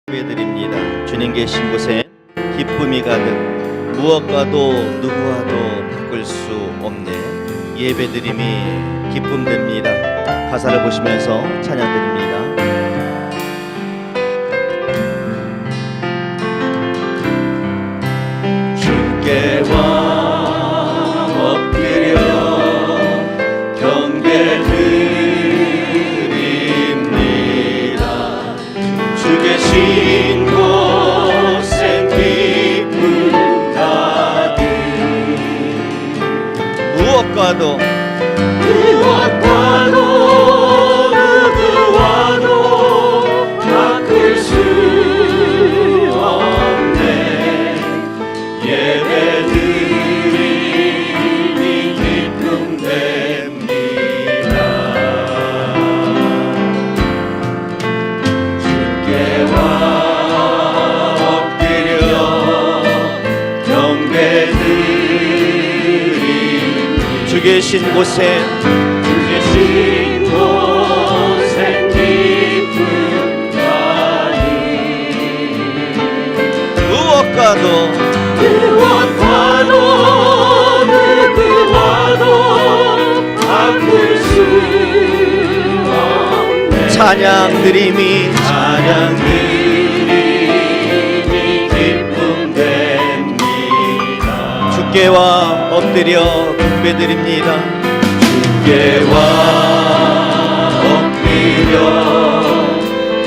예배드립니다. 주님 계신 곳에 기쁨이 가득 무엇과도 누구와도 바꿀 수 없네. 예배드림이 기쁨됩니다. 가사를 보시면서 찬양드립니다. 주께와 무엇과도 누구와도 바꿀 수 없네. 예배드림이 기쁨됩니다. 주께와 엎드려 경배드림 주 계신 곳에 기쁨하니 무엇과도 누구와도 바꿀 수 없네. 찬양드림이 기쁨됩니다. 주께와 엎드려 경배드립니다. 주께와 엎드려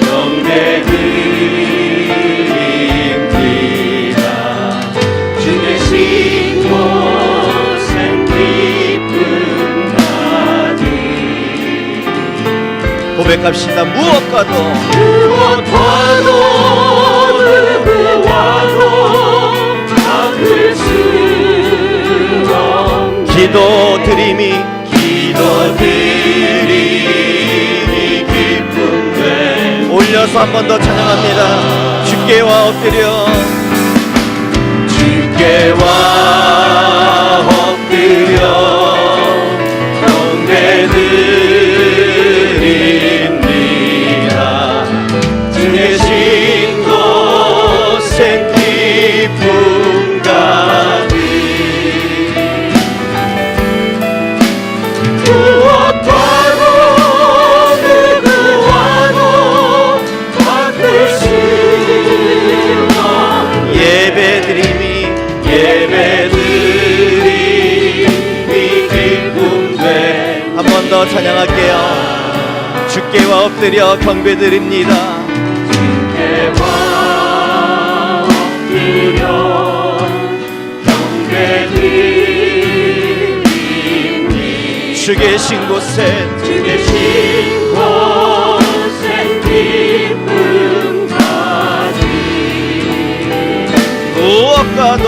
경배드립니다. 주 계신 곳엔 기쁨나니 고백합시다. 무엇과도 누구와도 바꿀 수 기도드림이 기쁨돼. 올려서 한 번 더 찬양합니다. 주께와 엎드려 경배드립니다. 주 계신 곳엔 기쁨가득 더 찬양할게요. 주께와 엎드려 경배드립니다. 주께와 엎드려 경배드립니다. 주 계신 곳에 기쁨까지 무엇과도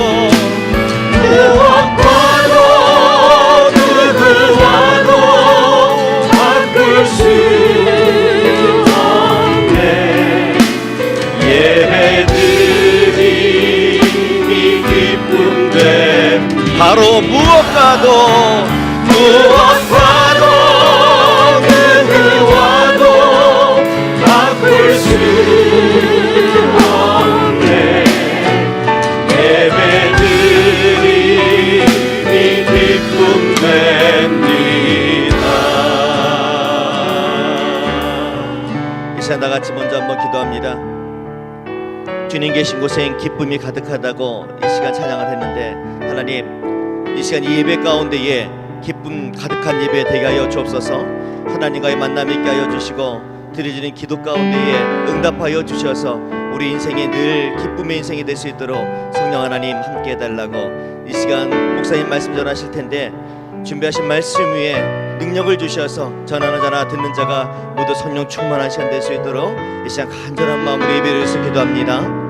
수 없네. 예배드림이 기쁨됨. 바로 무엇과도 누구와도 바꿀 수 없네. 예배드림이 기쁨됩니다. 다 같이 먼저 한번 기도합니다. 주님 계신 곳엔 기쁨이 가득하다고 이 시간 찬양을 했는데, 하나님 이 시간 이 예배 가운데에 기쁨 가득한 예배 되게 하여 주옵소서. 하나님과의 만남 있게 하여 주시고 드려지는 기도 가운데에 응답하여 주셔서 우리 인생이 늘 기쁨의 인생이 될 수 있도록 성령 하나님 함께 해달라고 이 시간 목사님 말씀 전하실 텐데, 준비하신 말씀 위에 능력을 주셔서 전하는 자나 듣는 자가 모두 성령 충만한 시간 될 수 있도록 이 시간 간절한 마음으로 예배를 위해서 기도합니다.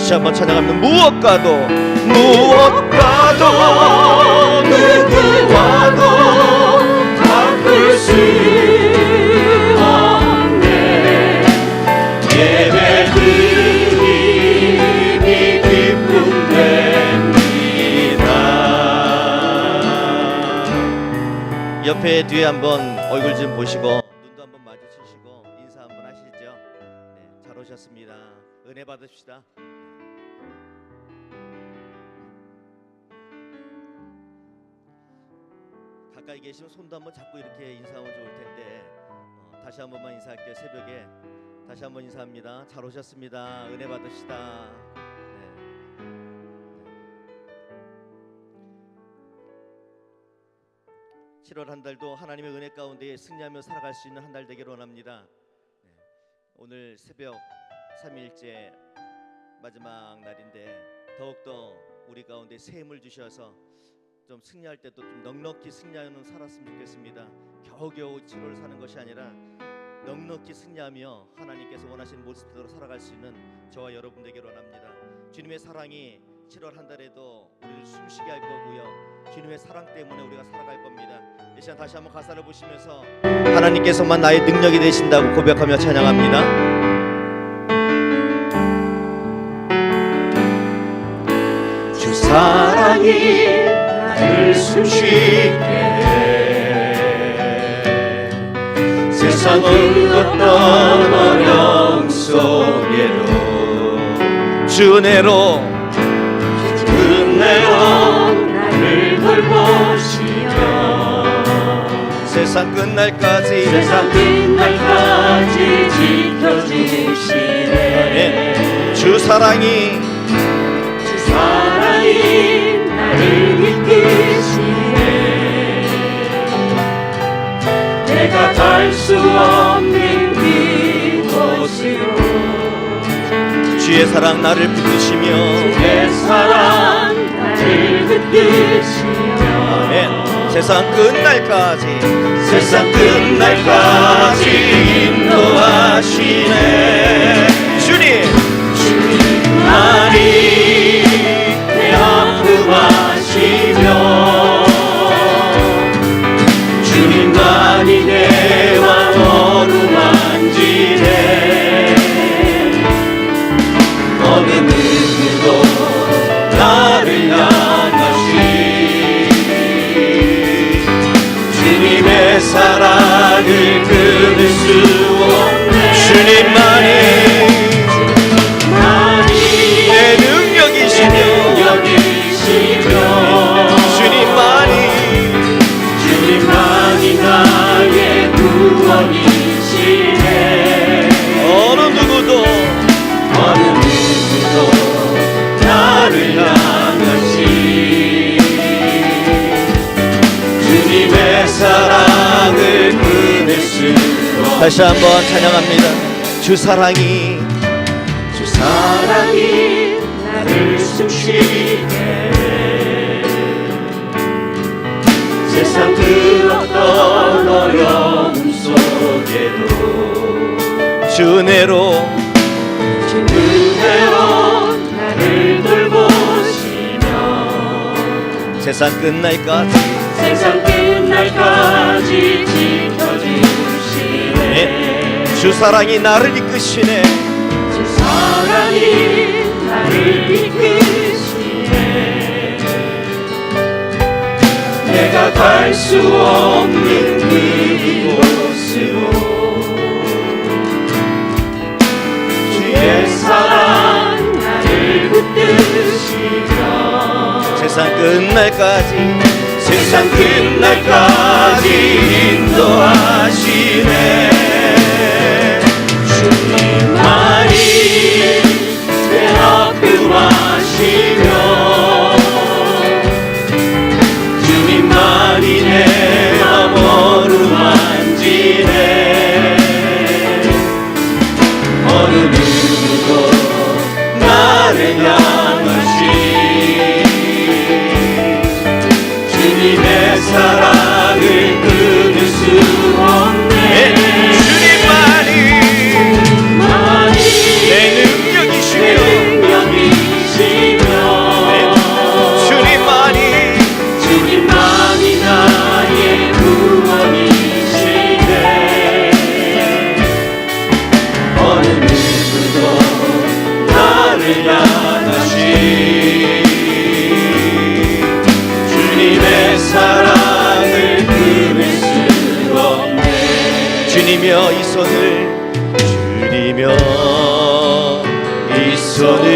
다시 한번 찬양합니다. 무엇과도 누구와도 바꿀 수 없네. 예배 드림이 기쁨 됩니다. 옆에 뒤에 한번 얼굴 좀 보시고 눈도 한번 마주치시고 인사 한번 하시죠. 네, 잘 오셨습니다. 은혜 받으십시다. 가까이 계시면 손도 한번 잡고 이렇게 인사하면 좋을 텐데 다시 한 번만 인사할게요. 새벽에 다시 한번 인사합니다. 잘 오셨습니다. 은혜 받으시다. 네. 7월 한 달도 하나님의 은혜 가운데 승리하며 살아갈 수 있는 한 달 되기를 원합니다. 네. 오늘 새벽 3일째 마지막 날인데 더욱더 우리 가운데 새 힘을 주셔서 좀 승리할 때도 좀 넉넉히 승리하는 살았으면 좋겠습니다. 겨우겨우 7월을 사는 것이 아니라 넉넉히 승리하며 하나님께서 원하시는 모습대로 살아갈 수 있는 저와 여러분 되기를 원합니다. 주님의 사랑이 7월 한 달에도 우리를 숨쉬게 할 거고요. 주님의 사랑 때문에 우리가 살아갈 겁니다. 이 시간 다시 한번 가사를 보시면서 하나님께서만 나의 능력이 되신다고 고백하며 찬양합니다. 주 사랑이 나를 숨쉬게 해. 세상의 어떤 어려움 속에도 주 은혜로 나를 돌보시며 세상 끝날까지 지켜주시네. 주 사랑이 나를 이끄시네. 내가 갈 수 없는 그곳으로 주의 사랑 나를 붙드시며 아멘. 세상 끝날까지 인도하시네. 주님만이 내 아픔 아시며 주님만이 내 왕 어루만지네. 어느 누구도 나를 향하시 주님의 사랑을 끊을 수 없네. 주님만이 내 능력이시며 주님만이 나의 구원이시네. 어느 누구도 나를 향하시 주님의 사랑을 끊을 수 없네. 다시 한번 찬양합니다. 주 사랑이 나를 숨쉬게 세상 그 어떤 어려움 속에도 주 은혜로 나를 돌보시며 세상 끝날까지 지켜주시네. 주 사랑이 나를 이끄시네. 내가 갈 수 없는 그곳으로 주의 사랑 나를 붙드시며 세상 끝날까지 인도하시네. 주님만이 내 아픔 아시며 주님만이 내 맘 어루만지네. 어느 누구도 나를 향하시 주님의 사랑을 끊을 수 없네. 주님만이 내 능력이시며 나를 향하신 주님의 사랑을 끊을 수 없네. 주님여 이 손을, 주님여 이 손을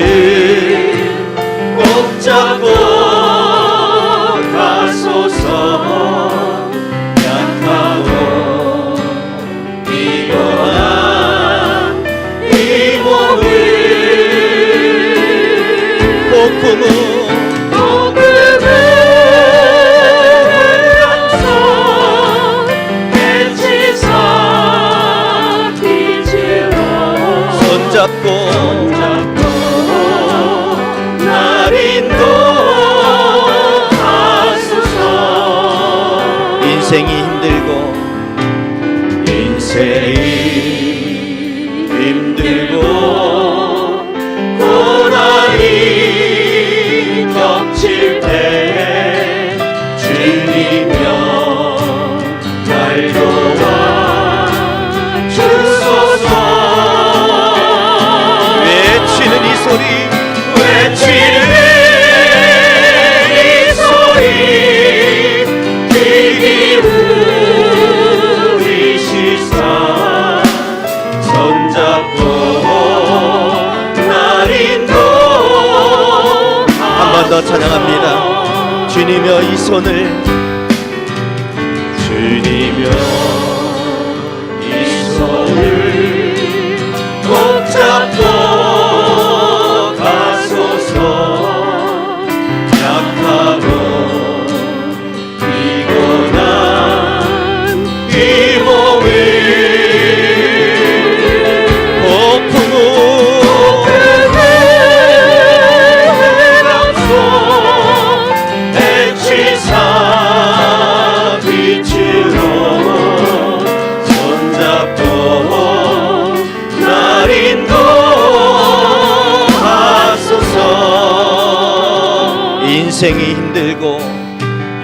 꼭 잡고 가소서. 약하고 피곤한 이 몸을 복음을 감싸 해치사 빛으로 손잡고 날 인도하소서. 인생이 힘들고 고난이 겹칠 때 주님여 날 도와 주소서. 외치는 이 소리, 외치는 이 소리, 귀 기울이시사 손잡고 날 인도. 한 번 더 찬양합니다. 주님여 이 손을, 주님여 이 손을 꼭 잡고 가소서. 약하고 피곤한 이 몸을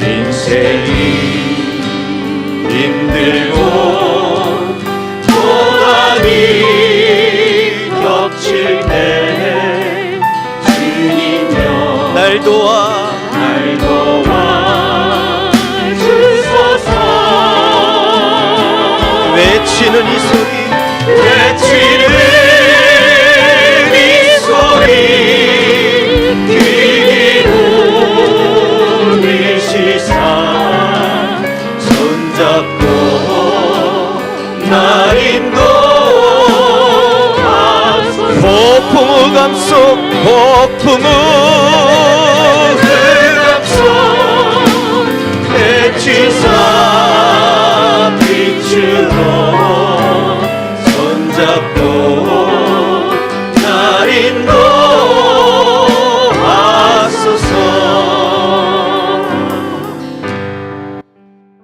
인생이 힘들고 고난이 겹칠 때 주님여 날 도와 주소서. 외치는 이 소리, 외치는 이 소리, 손잡고 날 인도하소서. 폭풍우 감속, 폭풍우 감속 해치사 빛으로 손잡고 날 인도하소서.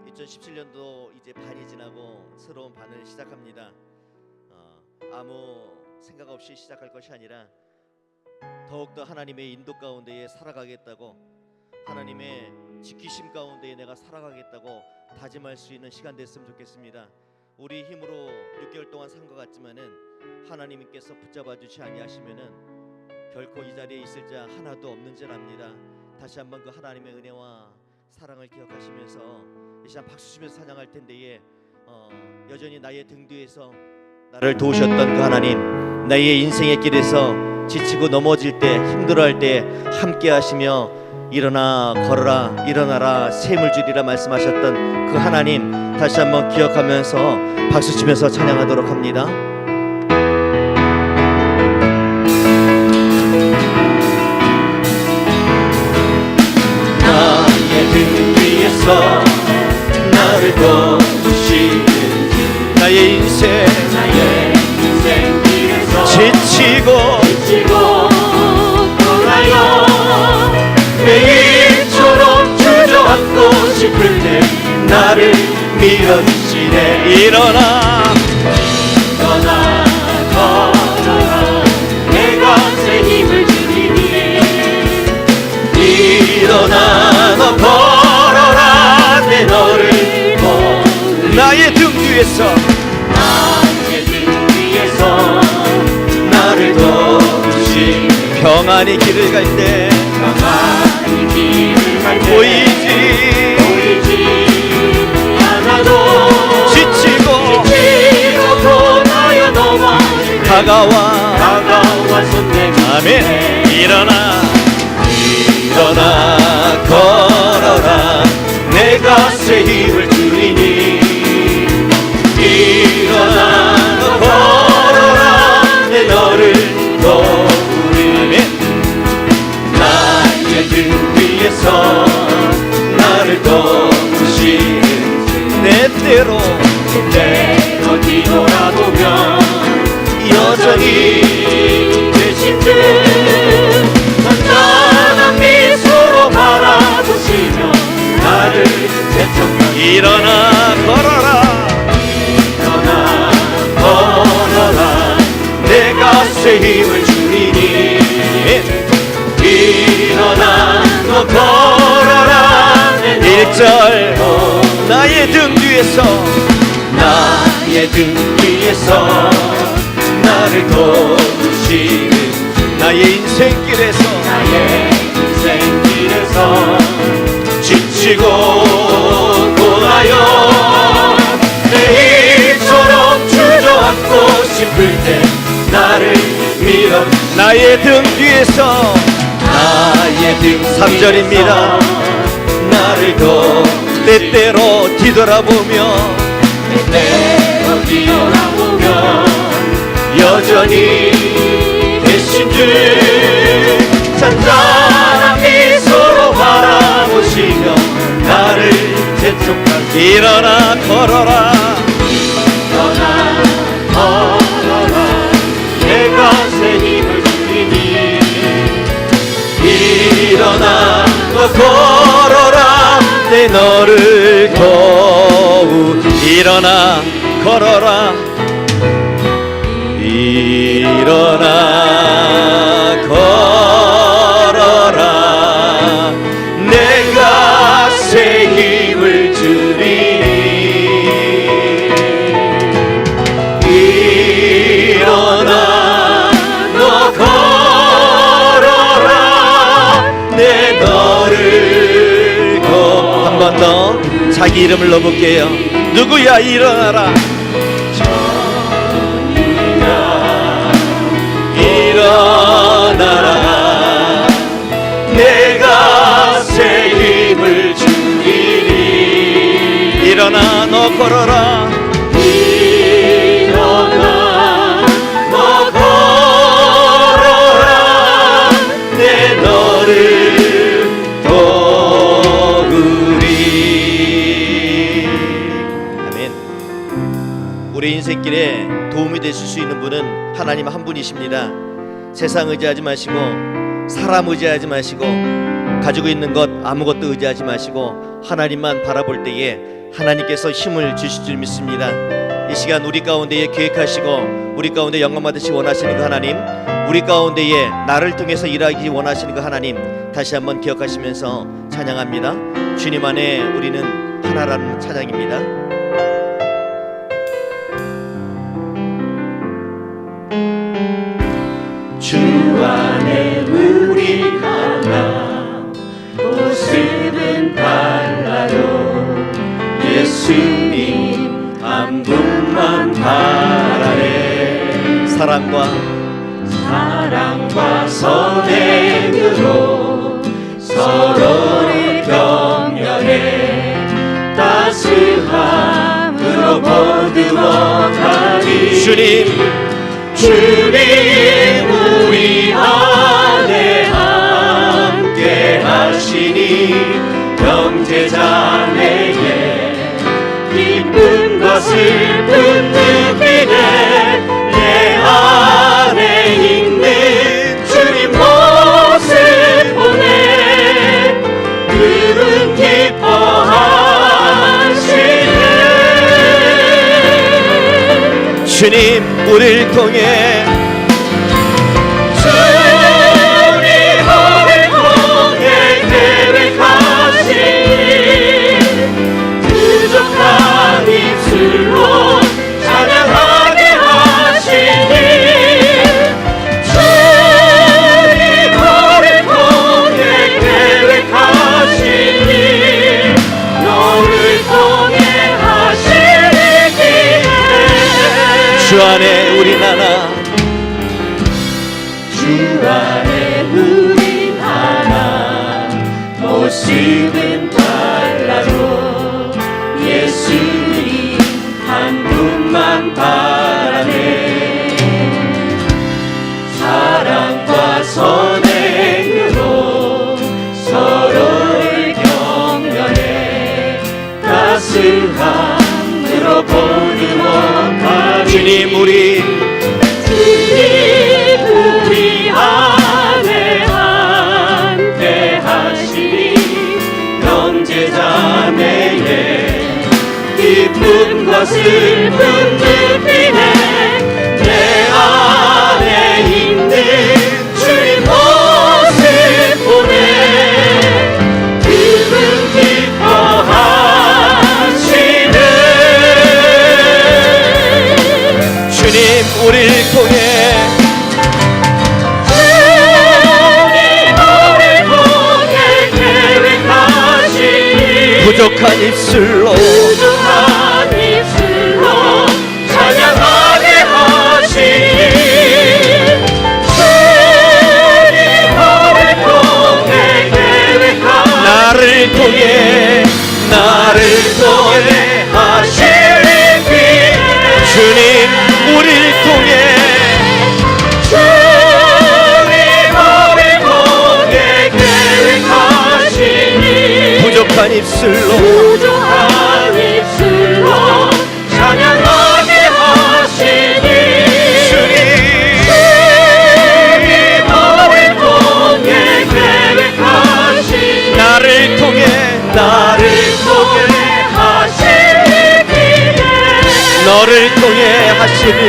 2017년도 이제 반이 지나고 새로운 반을 시작합니다. 아무 생각 없이 시작할 것이 아니라 더욱더 하나님의 인도 가운데에 살아가겠다고, 하나님의 지키심 가운데에 내가 살아가겠다고 다짐할 수 있는 시간 됐으면 좋겠습니다. 우리 힘으로 6개월 동안 산 것 같지만은 하나님께서 붙잡아 주지 아니하시면은 결코 이 자리에 있을 자 하나도 없는 줄 압니다. 다시 한번 그 하나님의 은혜와 사랑을 기억하시면서 이 시간 박수 치면서 찬양할 텐데에 여전히 나의 등 뒤에서 나를 도우셨던 그 하나님, 나의 인생의 길에서 지치고 넘어질 때, 힘들어할 때 함께 하시며 일어나 걸어라, 일어나라, 샘을 주리라 말씀하셨던 그 하나님 다시 한번 기억하면서 박수 치면서 찬양하도록 합니다. 나의 등 위에서 나를 도우시는 나의 인생 길에서 지치고 떠나요. 매일처럼 주저앉고 싶을 때 나를 밀어주시네. 일어나 걸어라, 내가 새 힘을 주리니. 일어나 너 걸어라, 내 너를 보는. 나의 등 위에서 나를 도우신 평안히 길을 갈 때 보이지 않아도 지치고 고나여 넘어질 때 다가와 손 내밀 아멘. 일어나 걸어라 내가 새 힘을 주리니 일어나 너 걸어라 내 너를 도우리 나의 등 위에서 나를 도우시는 내 때로 뒤돌아보면 여전히 계신 듯 잔잔한 미소로 바라보시며 나를 재촉하시네 일어나 걸어라 내가 새 힘을 주리니 일어나 너 걸어라 1절 나의 등 뒤에서 나를 도우시는 나의 인생길에서 지치고 고나여 내일처럼 주저앉고 싶을 때 나를 밀어 나의 등 뒤에서 3절입니다 나를 때때로 뒤돌아보며 여전히 계신 줄 잔잔한 미소로 바라보시며 나를 재촉하시 일어나 걸어라 내가 새 힘을 주리니 일어나 너 걸어라 내 너를 도우 일어나 걸어라 일어나 걸어라 내가 새 힘을 주리니 일어나 너 걸어라 내 너를 한 번 더 자기 이름을 넣어볼게요. 누구야 일어나라 일어나라 내가 새 힘을 주리니 일어나 너 걸어라 일어나 너 걸어라 내 너를 도우리 아멘. 우리 인생길에 도움이 되실 수 있는 분은 하나님 한 분이십니다. 세상 의지하지 마시고 사람 의지하지 마시고 가지고 있는 것 아무것도 의지하지 마시고 하나님만 바라볼 때에 하나님께서 힘을 주실 줄 믿습니다. 이 시간 우리 가운데에 계획하시고 우리 가운데 영광 받으시기 원하시는 그 하나님 우리 가운데에 나를 통해서 일하기 원하시는 그 하나님 다시 한번 기억하시면서 찬양합니다. 주님 안에 우리는 하나라는 찬양입니다. 주 안에 우리 하나 모습은 달라도 예수님 한 분만 바라네 사랑과 선행으로 서로를 격려해 따스함으로 보듬어가리 주님 우리 안에 함께 하시니 형제자매의 기쁨과 슬픔 느끼네 내 안에 있는 주님 모습 보내 그분 기뻐하시네 주님 우리를 통해 부족한 입술로 찬양하게 하시니 주님 주 안에 우린 하나, 모습은 달라도 예수님 한 분만 바라네. 사랑과 선행으로 서로를 격려해 따스함으로 보듬어 주님 우리 안에 함께 하시니 형제자매의 기쁨과 슬픔 느끼네. 내 안에 있는 주님 모습 보네. 그분 기뻐하시네. 주님 우리를 통해 부족한 입술로 찬양하게 하시니 주님 우리 통해 계획하시니 나를 통해 하실 길. 주님 우리를 통해 부족한 입술로 찬양하게 하시니 주님 우리 통해 계획하시니 나를 통해 하실 길에 너를 통해 하시는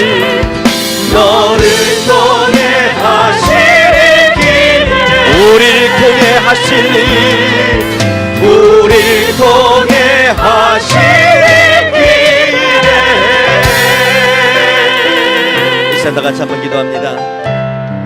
우리를 통해 하실 일 우리를 통해 하실 길에 이 시간 다 같이 한번 기도합니다.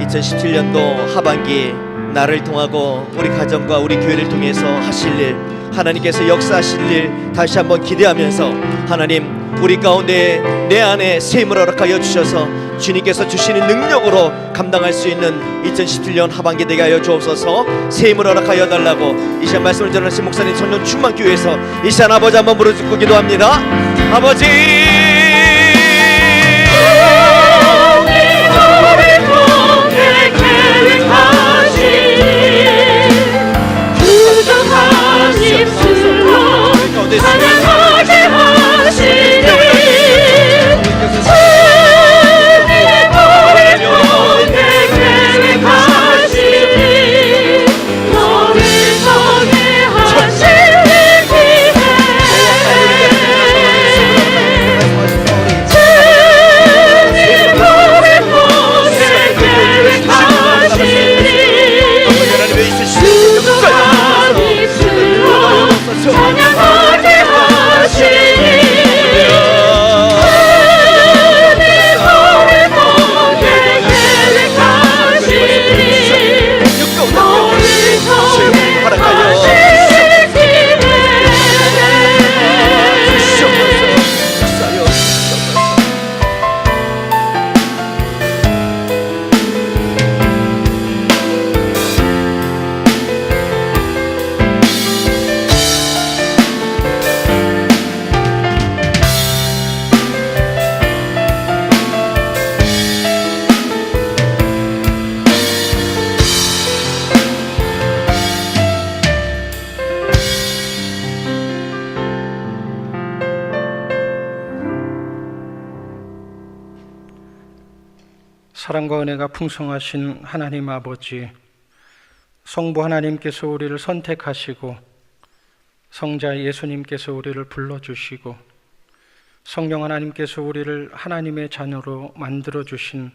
2017년도 하반기 나를 통하고 우리 가정과 우리 교회를 통해서 하실 일, 하나님께서 역사하실 일 다시 한번 기대하면서 하나님 우리 가운데 내 안에 셈을 허락하여 주셔서 주님께서 주시는 능력으로 감당할 수 있는 2017년 하반기 되게 하여 주옵소서. 셈을 허락하여 달라고 이 시간 말씀을 전하신 목사님 청년 충만교회에서 이 시간 아버지 한번 부르짖고 기도합니다. 아버지 부족한 입술로 찬양하게 하시니 찬양하게 하시니 사랑과 은혜가 풍성하신 하나님 아버지, 성부 하나님께서 우리를 선택하시고 성자 예수님께서 우리를 불러주시고 성령 하나님께서 우리를 하나님의 자녀로 만들어주신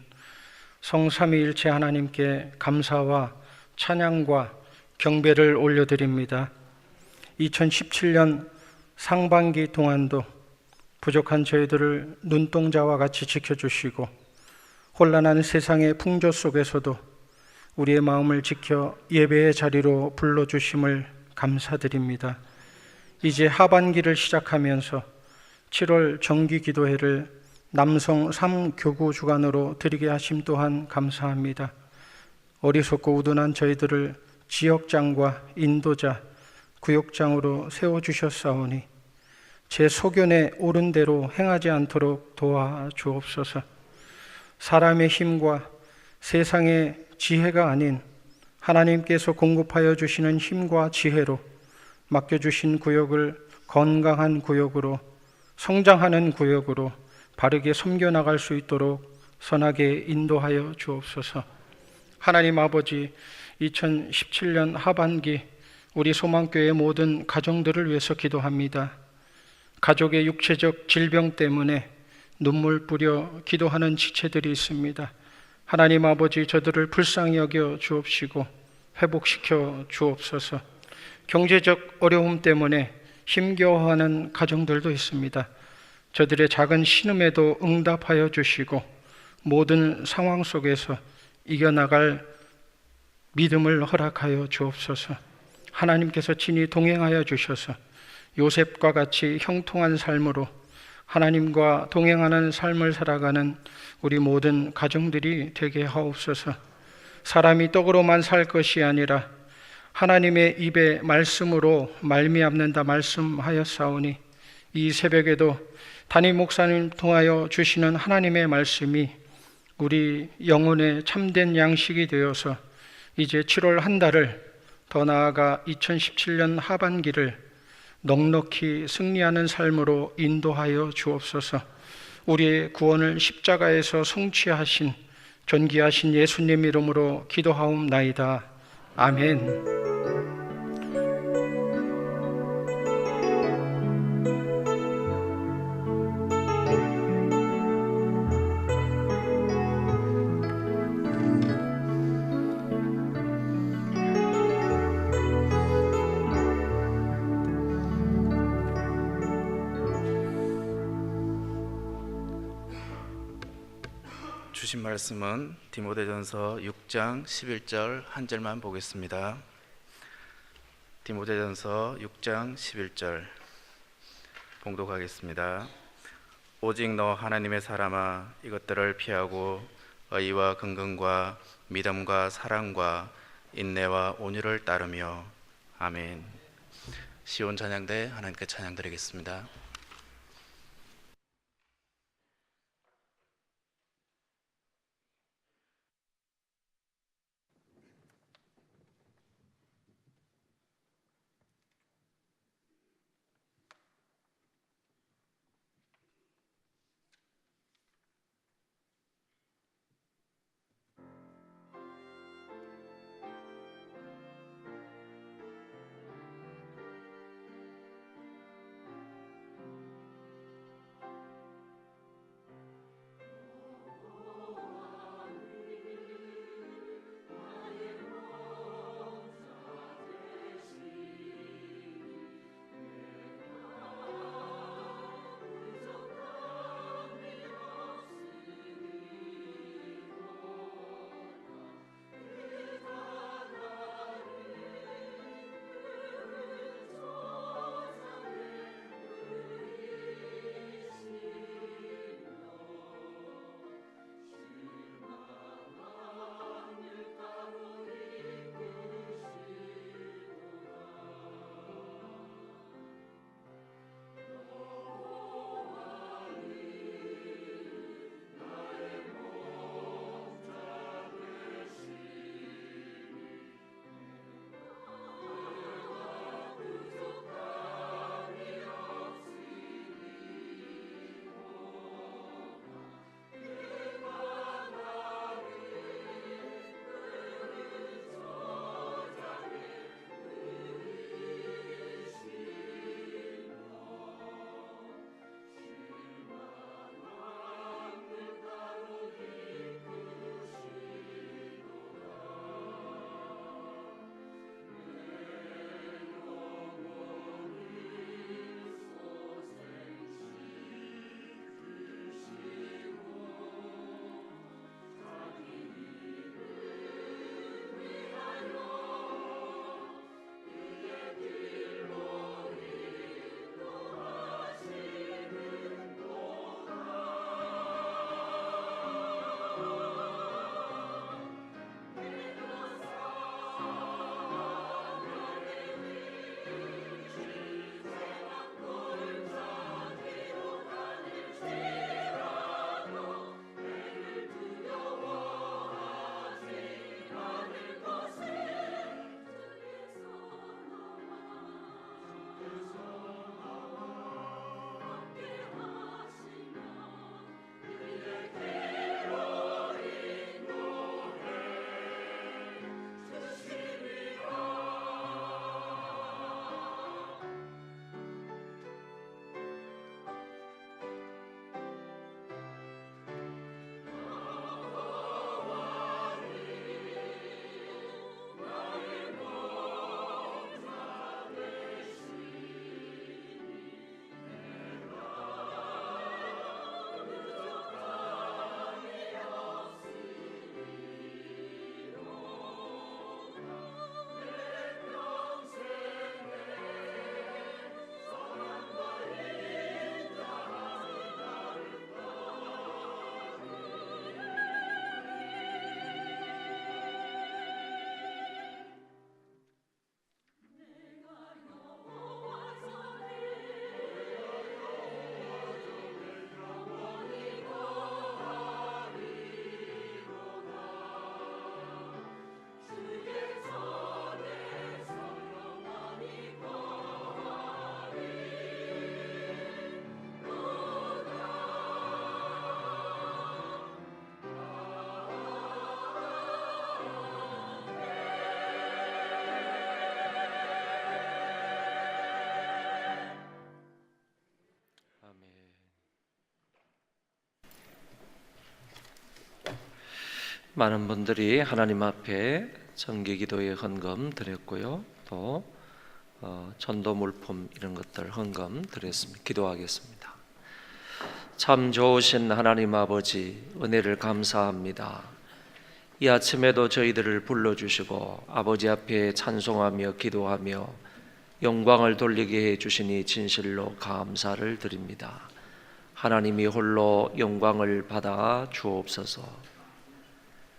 성삼위일체 하나님께 감사와 찬양과 경배를 올려드립니다. 2017년 상반기 동안도 부족한 저희들을 눈동자와 같이 지켜주시고 혼란한 세상의 풍조 속에서도 우리의 마음을 지켜 예배의 자리로 불러주심을 감사드립니다. 이제 하반기를 시작하면서 7월 정기기도회를 남성 3교구 주간으로 드리게 하심 또한 감사합니다. 어리석고 우둔한 저희들을 지역장과 인도자, 구역장으로 세워주셨사오니 제 소견에 옳은 대로 행하지 않도록 도와주옵소서. 사람의 힘과 세상의 지혜가 아닌 하나님께서 공급하여 주시는 힘과 지혜로 맡겨주신 구역을 건강한 구역으로, 성장하는 구역으로 바르게 섬겨나갈 수 있도록 선하게 인도하여 주옵소서. 하나님 아버지, 2017년 하반기 우리 소망교회 모든 가정들을 위해서 기도합니다. 가족의 육체적 질병 때문에 눈물 뿌려 기도하는 지체들이 있습니다. 하나님 아버지, 저들을 불쌍히 여겨 주옵시고 회복시켜 주옵소서. 경제적 어려움 때문에 힘겨워하는 가정들도 있습니다. 저들의 작은 신음에도 응답하여 주시고 모든 상황 속에서 이겨나갈 믿음을 허락하여 주옵소서. 하나님께서 친히 동행하여 주셔서 요셉과 같이 형통한 삶으로 하나님과 동행하는 삶을 살아가는 우리 모든 가정들이 되게 하옵소서. 사람이 떡으로만 살 것이 아니라 하나님의 입의 말씀으로 말미암는다 말씀하였사오니 이 새벽에도 담임 목사님 통하여 주시는 하나님의 말씀이 우리 영혼의 참된 양식이 되어서 이제 7월 한 달을, 더 나아가 2017년 하반기를 넉넉히 승리하는 삶으로 인도하여 주옵소서. 우리의 구원을 십자가에서 성취하신 존귀하신 예수님 이름으로 기도하옵나이다. 아멘. 주신 말씀은 디모데전서 6장 11절 한 절만 보겠습니다. 디모데전서 6장 11절 봉독하겠습니다. 오직 너 하나님의 사람아, 이것들을 피하고 의와 긍긍과 믿음과 사랑과 인내와 온유를 따르며. 아멘. 시온 찬양대 하나님께 찬양 드리겠습니다. 많은 분들이 하나님 앞에 정기기도에 헌금 드렸고요. 또 전도 물품 이런 것들 헌금 드렸습니다. 기도하겠습니다. 참 좋으신 하나님 아버지, 은혜를 감사합니다. 이 아침에도 저희들을 불러주시고 아버지 앞에 찬송하며 기도하며 영광을 돌리게 해주시니 진실로 감사를 드립니다. 하나님이 홀로 영광을 받아 주옵소서.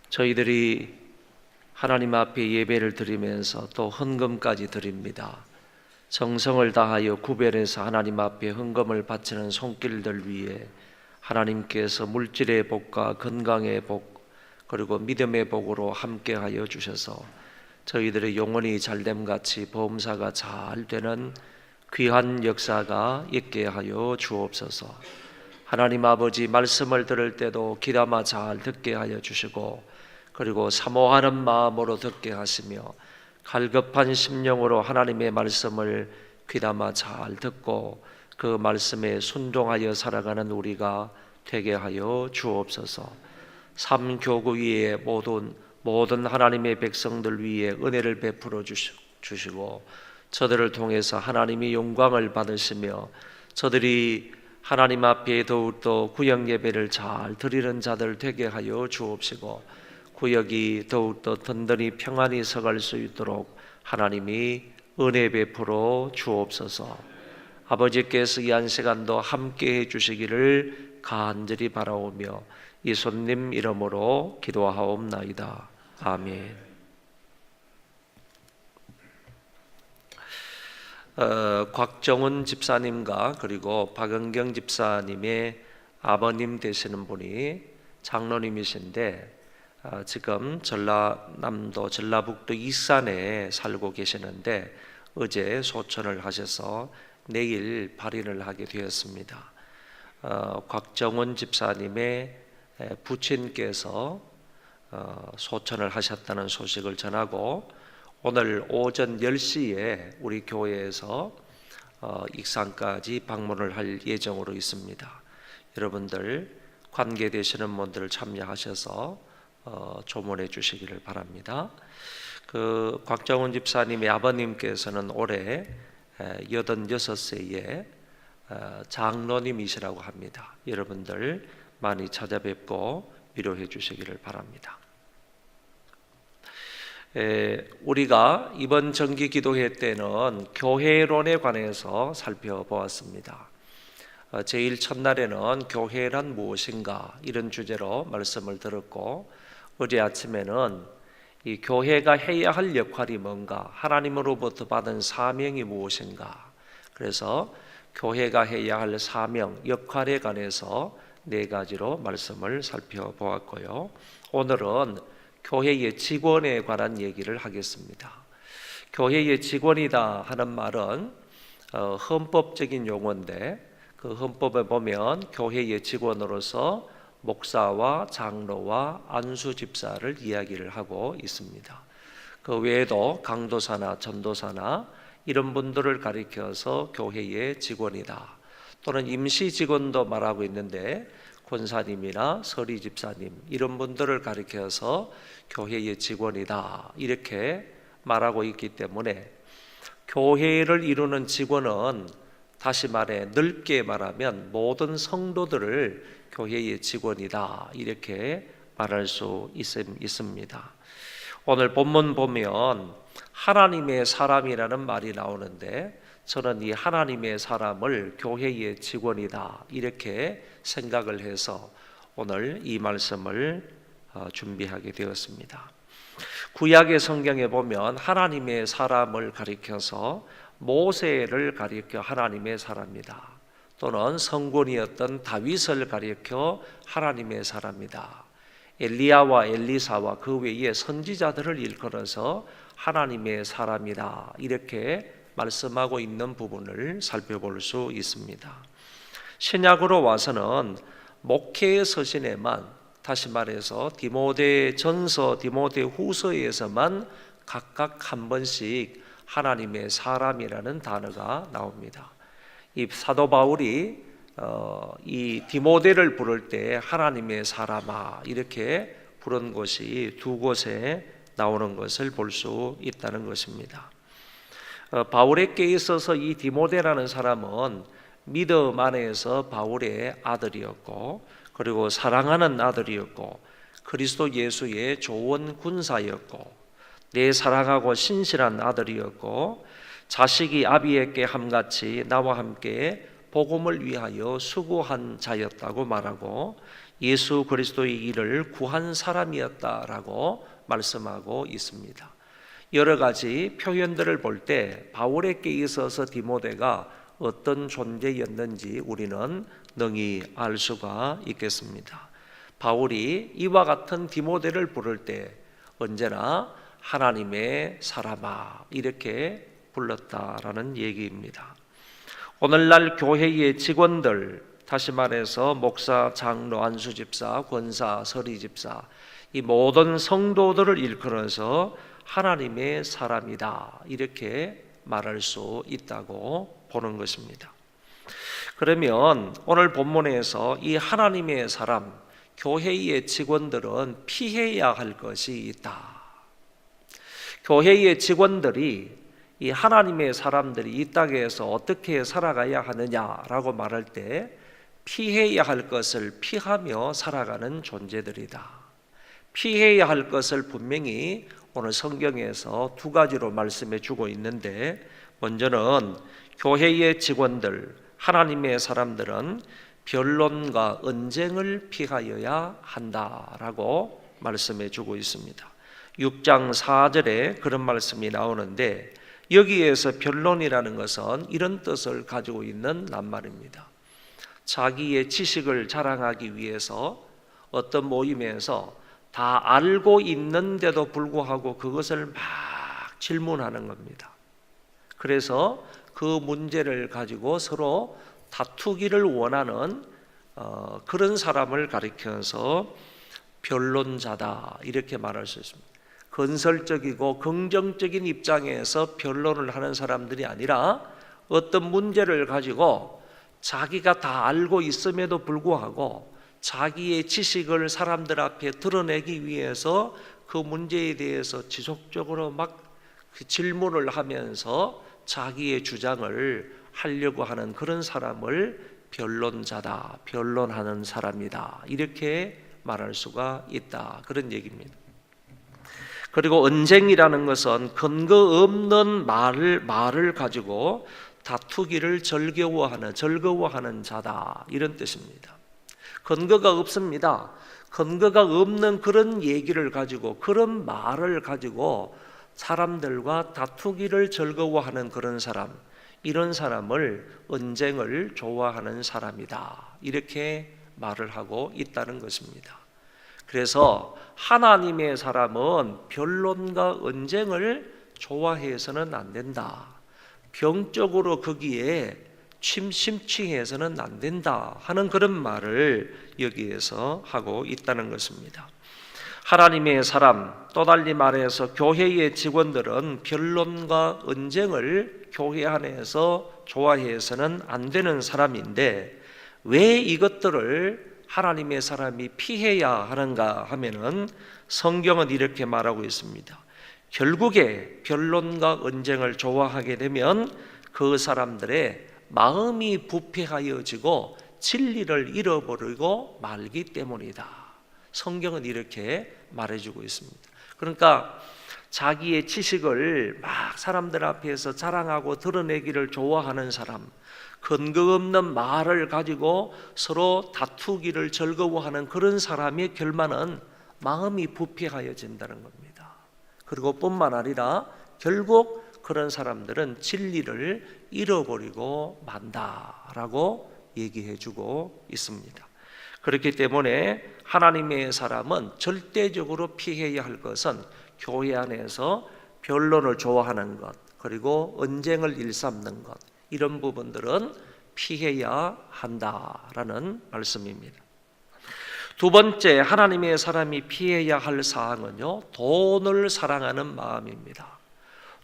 저희들이 하나님 앞에 예배를 드리면서 또 헌금까지 드립니다. 정성을 다하여 구별해서 하나님 앞에 헌금을 바치는 손길들 위에 하나님께서 물질의 복과 건강의 복 그리고 믿음의 복으로 함께하여 주셔서 저희들의 영혼이 잘됨같이 범사가 잘 되는 귀한 역사가 있게 하여 주옵소서. 하나님 아버지, 말씀을 들을 때도 귀담아 잘 듣게 하여 주시고 그리고 사모하는 마음으로 듣게 하시며 갈급한 심령으로 하나님의 말씀을 귀담아 잘 듣고 그 말씀에 순종하여 살아가는 우리가 되게 하여 주옵소서. 삼교구 위에 모든 하나님의 백성들 위에 은혜를 베풀어 주시고 저들을 통해서 하나님이 영광을 받으시며 저들이 하나님 앞에 더욱더 구역 예배를 잘 드리는 자들 되게 하여 주옵시고 구역이 더욱더 든든히 평안히 서갈 수 있도록 하나님이 은혜 베풀어 주옵소서. 아버지께서 이 한 시간도 함께 해주시기를 간절히 바라오며 예수님 이름으로 기도하옵나이다. 아멘. 곽정훈 집사님과 그리고 박은경 집사님의 아버님 되시는 분이 장로님이신데 지금 전라남도 전라북도 이산에 살고 계시는데 어제 소천을 하셔서 내일 발인을 하게 되었습니다. 곽정훈 집사님의 부친께서 소천을 하셨다는 소식을 전하고 오늘 오전 10시에 우리 교회에서 익산까지 방문을 할 예정으로 있습니다. 여러분들 관계되시는 분들 참여하셔서 조문해 주시기를 바랍니다. 그 곽정훈 집사님의 아버님께서는 올해 86세에 장로님이시라고 합니다. 여러분들 많이 찾아뵙고 위로해 주시기를 바랍니다. 우리가 이번 정기 기도회 때는 교회론에 관해서 살펴보았습니다. 제일 첫날에는 교회란 무엇인가 이런 주제로 말씀을 들었고 어제 아침에는 이 교회가 해야 할 역할이 뭔가, 하나님으로부터 받은 사명이 무엇인가, 그래서 교회가 해야 할 사명, 역할에 관해서 4가지로 말씀을 살펴보았고요. 오늘은 교회의 직원에 관한 얘기를 하겠습니다. 교회의 직원이다 하는 말은 헌법적인 용어인데 그 헌법에 보면 교회의 직원으로서 목사와 장로와 안수 집사를 이야기를 하고 있습니다. 그 외에도 강도사나 전도사나 이런 분들을 가리켜서 교회의 직원이다. 또는 임시 직원도 말하고 있는데 권사님이나 서리 집사님 이런 분들을 가리켜서 교회의 직원이다 이렇게 말하고 있기 때문에 교회를 이루는 직원은 다시 말해 넓게 말하면 모든 성도들을 교회의 직원이다 이렇게 말할 수 있습니다. 오늘 본문 보면 하나님의 사람이라는 말이 나오는데 저는 이 하나님의 사람을 교회의 직원이다 이렇게 생각을 해서 오늘 이 말씀을 준비하게 되었습니다. 구약의 성경에 보면 하나님의 사람을 가리켜서 모세를 가리켜 하나님의 사람이다. 또는 성군이었던 다윗을 가리켜 하나님의 사람이다. 엘리야와 엘리사와 그 외에 선지자들을 일컬어서 하나님의 사람이다 이렇게 말씀하고 있는 부분을 살펴볼 수 있습니다. 신약으로 와서는 목회의 서신에만, 다시 말해서 디모데 전서, 디모데 후서에서만 각각 한 번씩 하나님의 사람이라는 단어가 나옵니다. 이 사도 바울이 이 디모데를 부를 때 하나님의 사람아 이렇게 부른 곳이 두 곳에 나오는 것을 볼 수 있다는 것입니다. 바울에게 있어서 이 디모데라는 사람은 믿음 안에서 바울의 아들이었고, 그리고 사랑하는 아들이었고, 그리스도 예수의 좋은 군사였고, 내 사랑하고 신실한 아들이었고, 자식이 아비에게 함같이 나와 함께 복음을 위하여 수고한 자였다고 말하고, 예수 그리스도의 일을 구한 사람이었다라고 말씀하고 있습니다. 여러 가지 표현들을 볼 때 바울에게 있어서 디모데가 어떤 존재였는지 우리는 능히 알 수가 있겠습니다. 바울이 이와 같은 디모데를 부를 때 언제나 하나님의 사람아 이렇게 불렀다라는 얘기입니다. 오늘날 교회의 직원들, 다시 말해서 목사, 장로, 안수집사, 권사, 서리집사, 이 모든 성도들을 일컬어서 하나님의 사람이다 이렇게 말할 수 있다고 보는 것입니다. 그러면 오늘 본문에서 이 하나님의 사람, 교회의 직원들은 피해야 할 것이 있다. 교회의 직원들이 이 하나님의 사람들이 이 땅에서 어떻게 살아가야 하느냐라고 말할 때 피해야 할 것을 피하며 살아가는 존재들이다. 피해야 할 것을 분명히 오늘 성경에서 두 가지로 말씀해 주고 있는데, 먼저는 교회의 직원들, 하나님의 사람들은 변론과 언쟁을 피하여야 한다라고 말씀해 주고 있습니다. 6장 4절에 그런 말씀이 나오는데, 여기에서 변론이라는 것은 이런 뜻을 가지고 있는 낱말입니다. 자기의 지식을 자랑하기 위해서 어떤 모임에서 다 알고 있는데도 불구하고 그것을 막 질문하는 겁니다. 그래서 그 문제를 가지고 서로 다투기를 원하는 그런 사람을 가리켜서 변론자다 이렇게 말할 수 있습니다. 건설적이고 긍정적인 입장에서 변론을 하는 사람들이 아니라 어떤 문제를 가지고 자기가 다 알고 있음에도 불구하고 자기의 지식을 사람들 앞에 드러내기 위해서 그 문제에 대해서 지속적으로 막 질문을 하면서 자기의 주장을 하려고 하는 그런 사람을 변론자다, 변론하는 사람이다 이렇게 말할 수가 있다, 그런 얘기입니다. 그리고 언쟁이라는 것은 근거 없는 말을 가지고 다투기를 즐거워하는 자다 이런 뜻입니다. 근거가 없습니다. 근거가 없는 그런 얘기를 가지고, 그런 말을 가지고 사람들과 다투기를 즐거워하는 그런 사람, 이런 사람을 언쟁을 좋아하는 사람이다 이렇게 말을 하고 있다는 것입니다. 그래서 하나님의 사람은 변론과 언쟁을 좋아해서는 안 된다. 병적으로 거기에 심취해서는 안 된다 하는 그런 말을 여기에서 하고 있다는 것입니다. 하나님의 사람, 또 달리 말해서 교회의 직원들은 변론과 언쟁을 교회 안에서 좋아해서는 안 되는 사람인데, 왜 이것들을 하나님의 사람이 피해야 하는가 하면은 성경은 이렇게 말하고 있습니다. 결국에 변론과 언쟁을 좋아하게 되면 그 사람들의 마음이 부패하여지고 진리를 잃어버리고 말기 때문이다. 성경은 이렇게 말해주고 있습니다. 그러니까 자기의 지식을 막 사람들 앞에서 자랑하고 드러내기를 좋아하는 사람, 근거 없는 말을 가지고 서로 다투기를 즐거워하는 그런 사람의 결말은 마음이 부패하여진다는 겁니다. 그리고 뿐만 아니라 결국 그런 사람들은 진리를 잃어버리고 만다라고 얘기해주고 있습니다. 그렇기 때문에 하나님의 사람은 절대적으로 피해야 할 것은 교회 안에서 변론을 좋아하는 것, 그리고 언쟁을 일삼는 것, 이런 부분들은 피해야 한다라는 말씀입니다. 두 번째, 하나님의 사람이 피해야 할 사항은요, 돈을 사랑하는 마음입니다.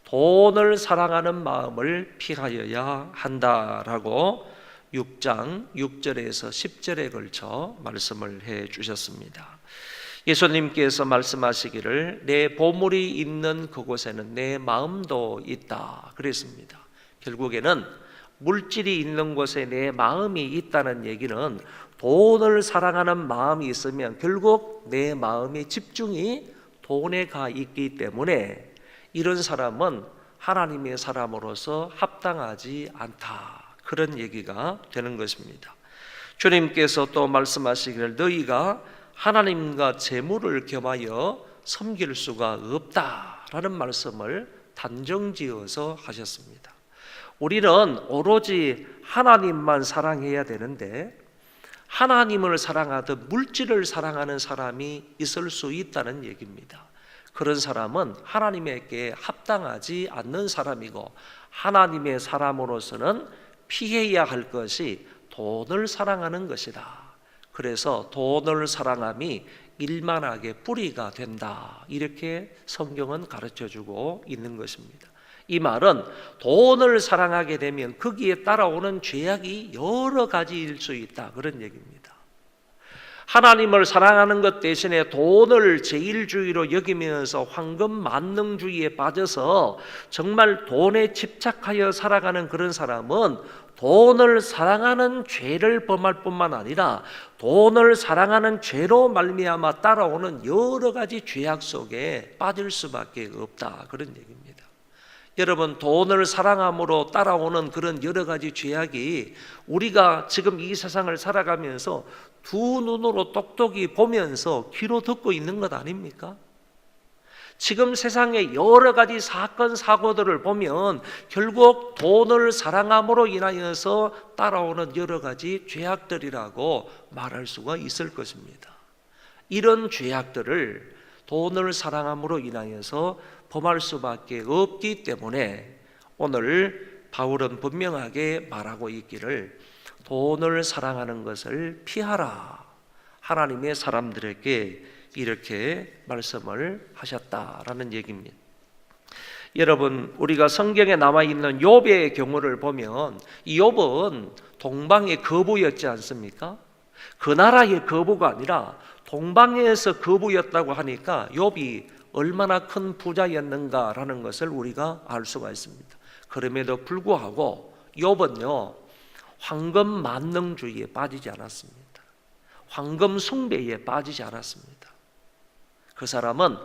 돈을 사랑하는 마음을 피하여야 한다라고 6장 6절에서 10절에 걸쳐 말씀을 해 주셨습니다. 예수님께서 말씀하시기를 내 보물이 있는 그곳에는 내 마음도 있다 그랬습니다. 결국에는 물질이 있는 곳에 내 마음이 있다는 얘기는 돈을 사랑하는 마음이 있으면 결국 내 마음의 집중이 돈에 가 있기 때문에 이런 사람은 하나님의 사람으로서 합당하지 않다, 그런 얘기가 되는 것입니다. 주님께서 또 말씀하시기를 너희가 하나님과 재물을 겸하여 섬길 수가 없다라는 말씀을 단정지어서 하셨습니다. 우리는 오로지 하나님만 사랑해야 되는데 하나님을 사랑하듯 물질을 사랑하는 사람이 있을 수 있다는 얘기입니다. 그런 사람은 하나님에게 합당하지 않는 사람이고 하나님의 사람으로서는 피해야 할 것이 돈을 사랑하는 것이다. 그래서 돈을 사랑함이 일만하게 뿌리가 된다, 이렇게 성경은 가르쳐주고 있는 것입니다. 이 말은 돈을 사랑하게 되면 거기에 따라오는 죄악이 여러 가지일 수 있다, 그런 얘기입니다. 하나님을 사랑하는 것 대신에 돈을 제일주의로 여기면서 황금 만능주의에 빠져서 정말 돈에 집착하여 살아가는 그런 사람은 돈을 사랑하는 죄를 범할 뿐만 아니라 돈을 사랑하는 죄로 말미암아 따라오는 여러 가지 죄악 속에 빠질 수밖에 없다, 그런 얘기입니다. 여러분, 돈을 사랑함으로 따라오는 그런 여러 가지 죄악이 우리가 지금 이 세상을 살아가면서 두 눈으로 똑똑히 보면서 귀로 듣고 있는 것 아닙니까? 지금 세상의 여러 가지 사건 사고들을 보면 결국 돈을 사랑함으로 인하여서 따라오는 여러 가지 죄악들이라고 말할 수가 있을 것입니다. 이런 죄악들을 돈을 사랑함으로 인하여서 범할 수밖에 없기 때문에 오늘 바울은 분명하게 말하고 있기를 돈을 사랑하는 것을 피하라, 하나님의 사람들에게 이렇게 말씀을 하셨다라는 얘기입니다. 여러분, 우리가 성경에 나와 있는 욥의 경우를 보면 이 욥은 동방의 거부였지 않습니까? 그 나라의 거부가 아니라 동방에서 거부였다고 하니까 욥이 얼마나 큰 부자였는가라는 것을 우리가 알 수가 있습니다. 그럼에도 불구하고 욥은요, 황금 만능주의에 빠지지 않았습니다. 황금 숭배에 빠지지 않았습니다. 그 사람은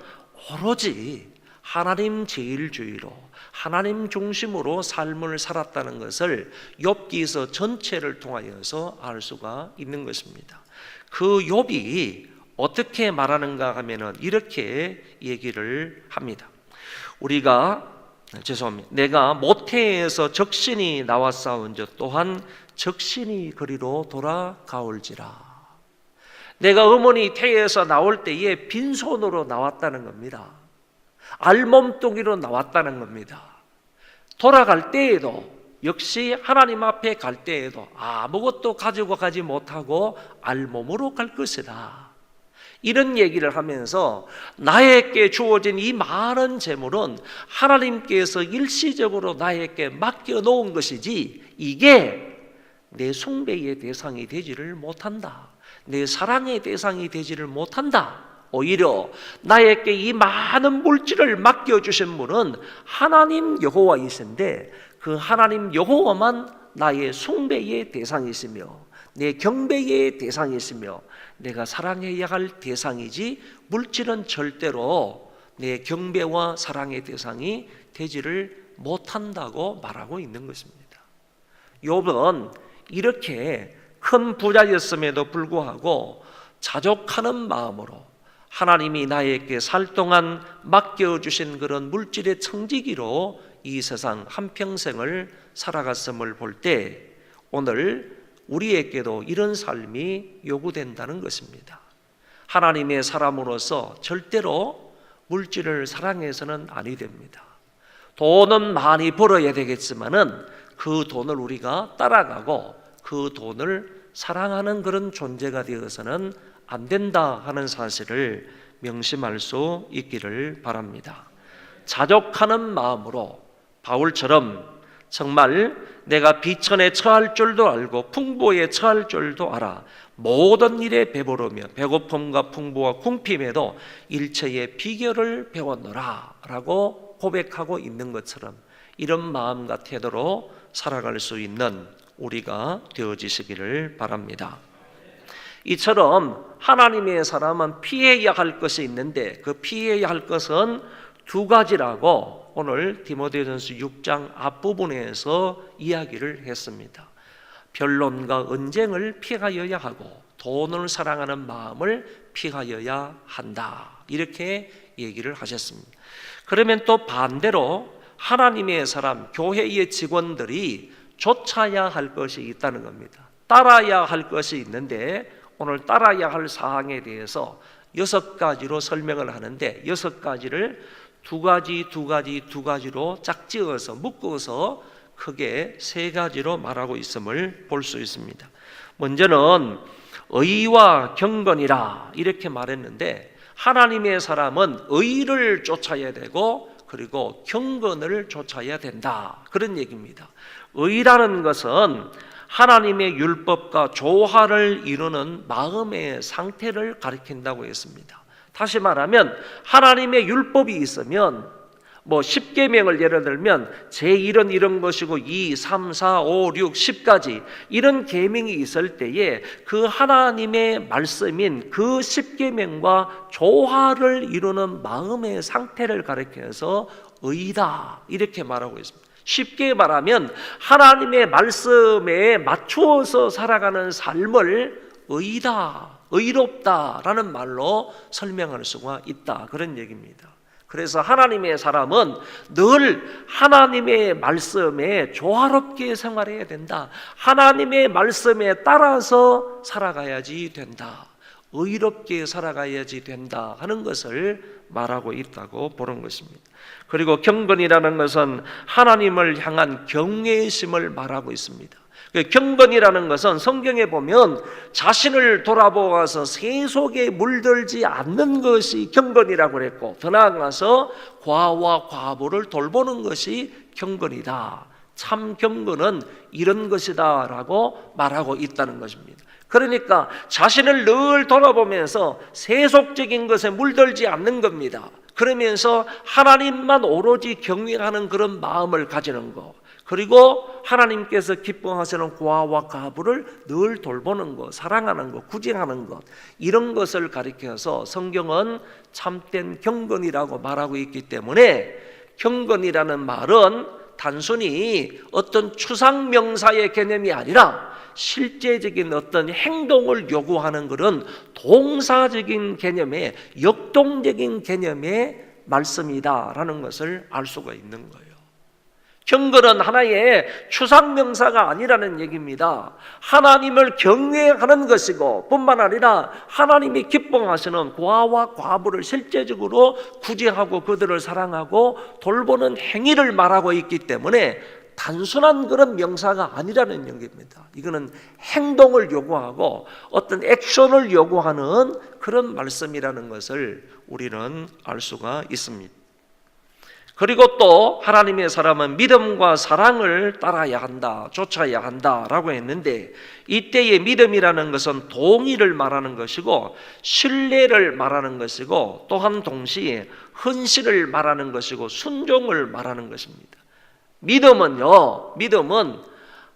오로지 하나님 제일주의로 하나님 중심으로 삶을 살았다는 것을 욥기서 전체를 통하여서 알 수가 있는 것입니다. 그 욥이 어떻게 말하는가 하면은 이렇게 얘기를 합니다. 내가 모태에서 적신이 나왔사온즉 또한 적신이 그리로 돌아가올지라. 내가 어머니 태에서 나올 때에 빈손으로 나왔다는 겁니다. 알몸뚱이로 나왔다는 겁니다. 돌아갈 때에도 역시 하나님 앞에 갈 때에도 아무것도 가지고 가지 못하고 알몸으로 갈 것이다. 이런 얘기를 하면서 나에게 주어진 이 많은 재물은 하나님께서 일시적으로 나에게 맡겨놓은 것이지 이게 내 숭배의 대상이 되지를 못한다. 내 사랑의 대상이 되지를 못한다. 오히려 나에게 이 많은 물질을 맡겨주신 분은 하나님 여호와이신데 그 하나님 여호와만 나의 숭배의 대상이시며 내 경배의 대상이시며 내가 사랑해야 할 대상이지 물질은 절대로 내 경배와 사랑의 대상이 되지를 못한다고 말하고 있는 것입니다. 욥은 이렇게 큰 부자였음에도 불구하고 자족하는 마음으로 하나님이 나에게 살 동안 맡겨주신 그런 물질의 청지기로 이 세상 한평생을 살아갔음을 볼 때 오늘 우리에게도 이런 삶이 요구된다는 것입니다. 하나님의 사람으로서 절대로 물질을 사랑해서는 아니 됩니다. 돈은 많이 벌어야 되겠지만은 그 돈을 우리가 따라가고 그 돈을 사랑하는 그런 존재가 되어서는 안 된다 하는 사실을 명심할 수 있기를 바랍니다. 자족하는 마음으로 바울처럼 정말 내가 비천에 처할 줄도 알고 풍부에 처할 줄도 알아. 모든 일에 배부르며 배고픔과 풍부와 궁핍에도 일체의 비결을 배웠노라 라고 고백하고 있는 것처럼 이런 마음과 태도로 살아갈 수 있는 우리가 되어지시기를 바랍니다. 이처럼 하나님의 사람은 피해야 할 것이 있는데 그 피해야 할 것은 두 가지라고 오늘 디모데전서 6장 앞부분에서 이야기를 했습니다. 변론과 언쟁을 피하여야 하고 돈을 사랑하는 마음을 피하여야 한다. 이렇게 얘기를 하셨습니다. 그러면 또 반대로 하나님의 사람, 교회의 직원들이 좇아야 할 것이 있다는 겁니다. 따라야 할 것이 있는데 오늘 따라야 할 사항에 대해서 6가지로 설명을 하는데 6가지를 두 가지로 짝지어서 묶어서 크게 3가지로 말하고 있음을 볼 수 있습니다. 먼저는 의와 경건이라 이렇게 말했는데 하나님의 사람은 의를 쫓아야 되고 그리고 경건을 쫓아야 된다 그런 얘기입니다. 의라는 것은 하나님의 율법과 조화를 이루는 마음의 상태를 가리킨다고 했습니다. 다시 말하면 하나님의 율법이 있으면 10계명을 예를 들면 제1은 이런 것이고 2, 3, 4, 5, 6, 10까지 이런 계명이 있을 때에 그 하나님의 말씀인 그 10계명과 조화를 이루는 마음의 상태를 가리켜서 의다 이렇게 말하고 있습니다. 쉽게 말하면 하나님의 말씀에 맞추어서 살아가는 삶을 의다, 의롭다라는 말로 설명할 수가 있다 그런 얘기입니다. 그래서 하나님의 사람은 늘 하나님의 말씀에 조화롭게 생활해야 된다. 하나님의 말씀에 따라서 살아가야지 된다. 의롭게 살아가야지 된다 하는 것을 말하고 있다고 보는 것입니다. 그리고 경건이라는 것은 하나님을 향한 경외심을 말하고 있습니다. 경건이라는 것은 성경에 보면 자신을 돌아보아서 세속에 물들지 않는 것이 경건이라고 그랬고 더 나아가서 과와 과부를 돌보는 것이 경건이다. 참 경건은 이런 것이다 라고 말하고 있다는 것입니다. 그러니까 자신을 늘 돌아보면서 세속적인 것에 물들지 않는 겁니다. 그러면서 하나님만 오로지 경외하는 그런 마음을 가지는 것, 그리고 하나님께서 기뻐하시는 고아와 가부를 늘 돌보는 것, 사랑하는 것, 구제하는 것, 이런 것을 가리켜서 성경은 참된 경건이라고 말하고 있기 때문에 경건이라는 말은 단순히 어떤 추상명사의 개념이 아니라 실제적인 어떤 행동을 요구하는 그런 동사적인 개념의 역동적인 개념의 말씀이다라는 것을 알 수가 있는 거예요. 경건은 하나의 추상명사가 아니라는 얘기입니다. 하나님을 경외하는 것이고 뿐만 아니라 하나님이 기뻐하시는 고아와 과부를 실제적으로 구제하고 그들을 사랑하고 돌보는 행위를 말하고 있기 때문에 단순한 그런 명사가 아니라는 얘기입니다. 이거는 행동을 요구하고 어떤 액션을 요구하는 그런 말씀이라는 것을 우리는 알 수가 있습니다. 그리고 또 하나님의 사람은 믿음과 사랑을 따라야 한다, 쫓아야 한다라고 했는데 이때의 믿음이라는 것은 동의를 말하는 것이고 신뢰를 말하는 것이고 또한 동시에 헌신을 말하는 것이고 순종을 말하는 것입니다. 믿음은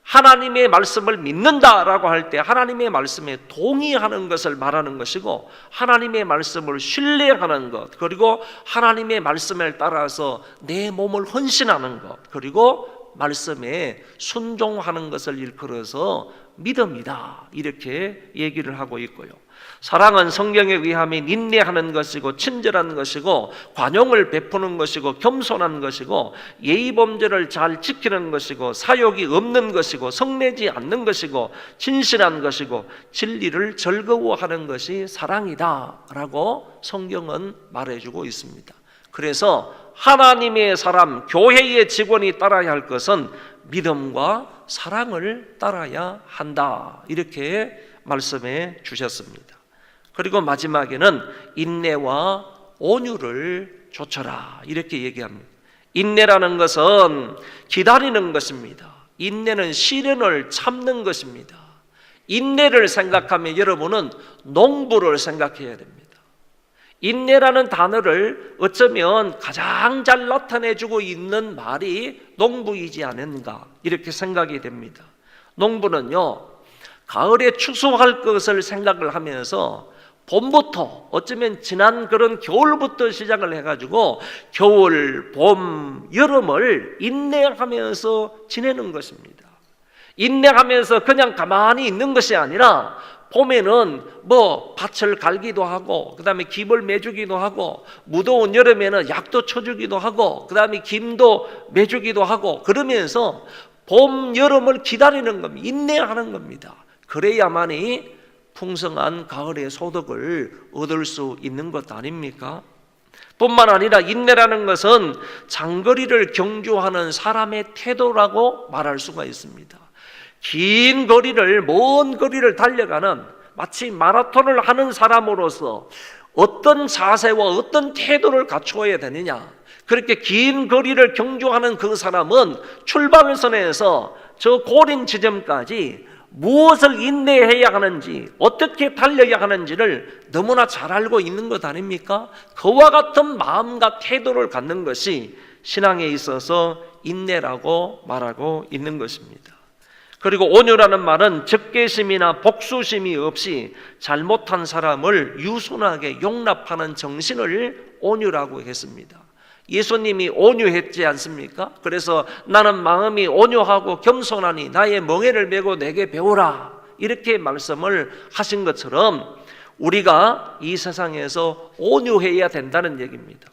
하나님의 말씀을 믿는다라고 할 때 하나님의 말씀에 동의하는 것을 말하는 것이고 하나님의 말씀을 신뢰하는 것, 그리고 하나님의 말씀을 따라서 내 몸을 헌신하는 것, 그리고 말씀에 순종하는 것을 일컬어서 믿음이다 이렇게 얘기를 하고 있고요. 사랑은 성경에 의하면 인내하는 것이고 친절한 것이고 관용을 베푸는 것이고 겸손한 것이고 예의 범죄를 잘 지키는 것이고 사욕이 없는 것이고 성내지 않는 것이고 진실한 것이고 진리를 즐거워하는 것이 사랑이다 라고 성경은 말해주고 있습니다. 그래서 하나님의 사람, 교회의 직원이 따라야 할 것은 믿음과 사랑을 따라야 한다 이렇게 말씀해 주셨습니다. 그리고 마지막에는 인내와 온유를 좇아라 이렇게 얘기합니다. 인내라는 것은 기다리는 것입니다. 인내는 시련을 참는 것입니다. 인내를 생각하면 여러분은 농부를 생각해야 됩니다. 인내라는 단어를 어쩌면 가장 잘 나타내주고 있는 말이 농부이지 않은가 이렇게 생각이 됩니다. 농부는요, 가을에 추수할 것을 생각을 하면서 봄부터, 어쩌면 지난 그런 겨울부터 시작을 해가지고 겨울, 봄, 여름을 인내하면서 지내는 것입니다. 인내하면서 그냥 가만히 있는 것이 아니라 봄에는 뭐 밭을 갈기도 하고, 그 다음에 김을 매주기도 하고, 무더운 여름에는 약도 쳐주기도 하고, 그 다음에 김도 매주기도 하고, 그러면서 봄, 여름을 기다리는 겁니다. 인내하는 겁니다. 그래야만이 풍성한 가을의 소득을 얻을 수 있는 것 아닙니까? 뿐만 아니라 인내라는 것은 장거리를 경주하는 사람의 태도라고 말할 수가 있습니다. 긴 거리를, 먼 거리를 달려가는 마치 마라톤을 하는 사람으로서 어떤 자세와 어떤 태도를 갖추어야 되느냐, 그렇게 긴 거리를 경주하는 그 사람은 출발선에서 저 고린 지점까지 무엇을 인내해야 하는지, 어떻게 달려야 하는지를 너무나 잘 알고 있는 것 아닙니까? 그와 같은 마음과 태도를 갖는 것이 신앙에 있어서 인내라고 말하고 있는 것입니다. 그리고 온유라는 말은 적개심이나 복수심이 없이 잘못한 사람을 유순하게 용납하는 정신을 온유라고 했습니다. 예수님이 온유했지 않습니까? 그래서 나는 마음이 온유하고 겸손하니 나의 멍에를 메고 내게 배우라, 이렇게 말씀을 하신 것처럼 우리가 이 세상에서 온유해야 된다는 얘기입니다.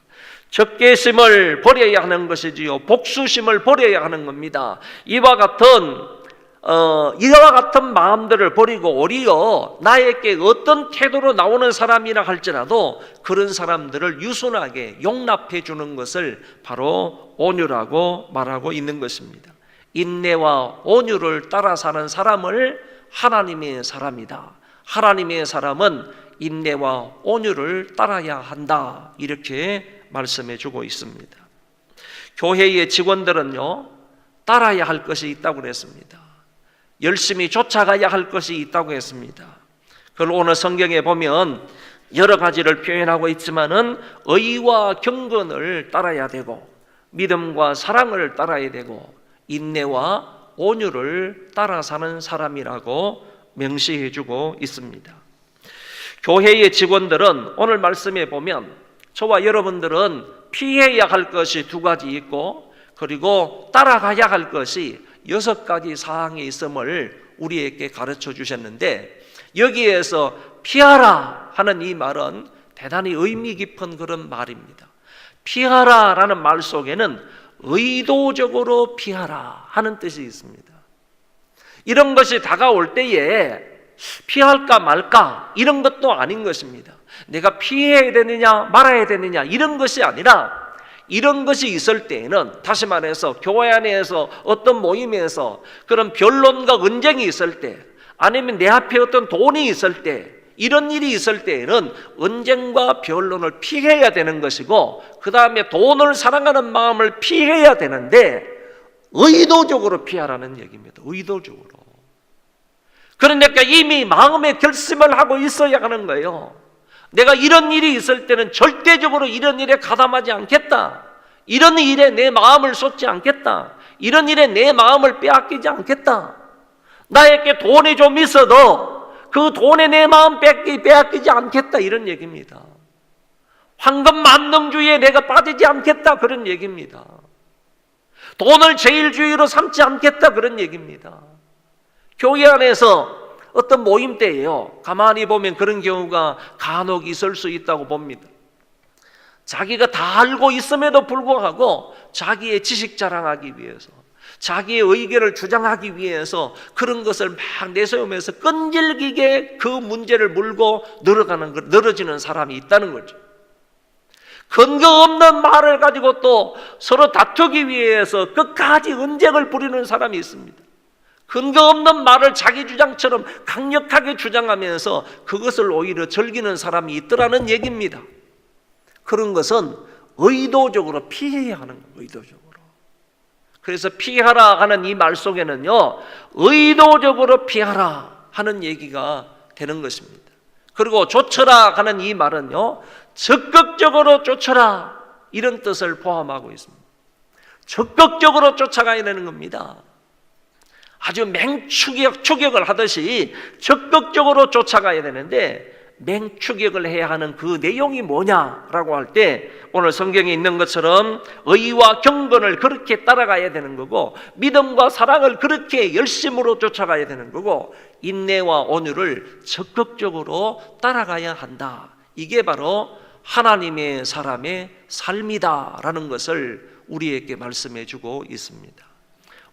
적개심을 버려야 하는 것이지요, 복수심을 버려야 하는 겁니다. 이와 같은 마음들을 버리고 오히려 나에게 어떤 태도로 나오는 사람이라 할지라도 그런 사람들을 유순하게 용납해 주는 것을 바로 온유라고 말하고 있는 것입니다. 인내와 온유를 따라 사는 사람을 하나님의 사람이다, 하나님의 사람은 인내와 온유를 따라야 한다, 이렇게 말씀해 주고 있습니다. 교회의 직원들은요, 따라야 할 것이 있다고 그랬습니다. 열심히 쫓아가야 할 것이 있다고 했습니다. 그걸 오늘 성경에 보면 여러 가지를 표현하고 있지만은 의와 경건을 따라야 되고, 믿음과 사랑을 따라야 되고, 인내와 온유를 따라 사는 사람이라고 명시해 주고 있습니다. 교회의 직원들은 오늘 말씀에 보면 저와 여러분들은 피해야 할 것이 두 가지 있고, 그리고 따라가야 할 것이 6가지 사항이 있음을 우리에게 가르쳐 주셨는데, 여기에서 피하라 하는 이 말은 대단히 의미 깊은 그런 말입니다. 피하라라는 말 속에는 의도적으로 피하라 하는 뜻이 있습니다. 이런 것이 다가올 때에 피할까 말까 이런 것도 아닌 것입니다. 내가 피해야 되느냐 말아야 되느냐 이런 것이 아니라, 이런 것이 있을 때에는, 다시 말해서 교회 안에서 어떤 모임에서 그런 변론과 언쟁이 있을 때, 아니면 내 앞에 어떤 돈이 있을 때, 이런 일이 있을 때에는 언쟁과 변론을 피해야 되는 것이고, 그 다음에 돈을 사랑하는 마음을 피해야 되는데 의도적으로 피하라는 얘기입니다. 의도적으로. 그러니까 이미 마음에 결심을 하고 있어야 하는 거예요. 내가 이런 일이 있을 때는 절대적으로 이런 일에 가담하지 않겠다, 이런 일에 내 마음을 쏟지 않겠다, 이런 일에 내 마음을 빼앗기지 않겠다, 나에게 돈이 좀 있어도 그 돈에 내 마음 빼앗기지 않겠다, 이런 얘기입니다. 황금 만능주의에 내가 빠지지 않겠다, 그런 얘기입니다. 돈을 제일주의로 삼지 않겠다, 그런 얘기입니다. 교회 안에서 어떤 모임 때예요, 가만히 보면 그런 경우가 간혹 있을 수 있다고 봅니다. 자기가 다 알고 있음에도 불구하고 자기의 지식 자랑하기 위해서, 자기의 의견을 주장하기 위해서 그런 것을 막 내세우면서 끈질기게 그 문제를 물고 늘어지는 사람이 있다는 거죠. 근거 없는 말을 가지고 또 서로 다투기 위해서 끝까지 언쟁을 부리는 사람이 있습니다. 근거 없는 말을 자기 주장처럼 강력하게 주장하면서 그것을 오히려 즐기는 사람이 있더라는 얘기입니다. 그런 것은 의도적으로 피해야 하는 거예요. 의도적으로. 그래서 피하라 하는 이 말 속에는요, 의도적으로 피하라 하는 얘기가 되는 것입니다. 그리고 쫓으라 하는 이 말은요, 적극적으로 쫓아라 이런 뜻을 포함하고 있습니다. 적극적으로 쫓아가야 되는 겁니다. 아주 맹추격을 하듯이 적극적으로 쫓아가야 되는데, 맹추격을 해야 하는 그 내용이 뭐냐라고 할 때 오늘 성경에 있는 것처럼 의와 경건을 그렇게 따라가야 되는 거고, 믿음과 사랑을 그렇게 열심으로 쫓아가야 되는 거고, 인내와 온유를 적극적으로 따라가야 한다. 이게 바로 하나님의 사람의 삶이다라는 것을 우리에게 말씀해 주고 있습니다.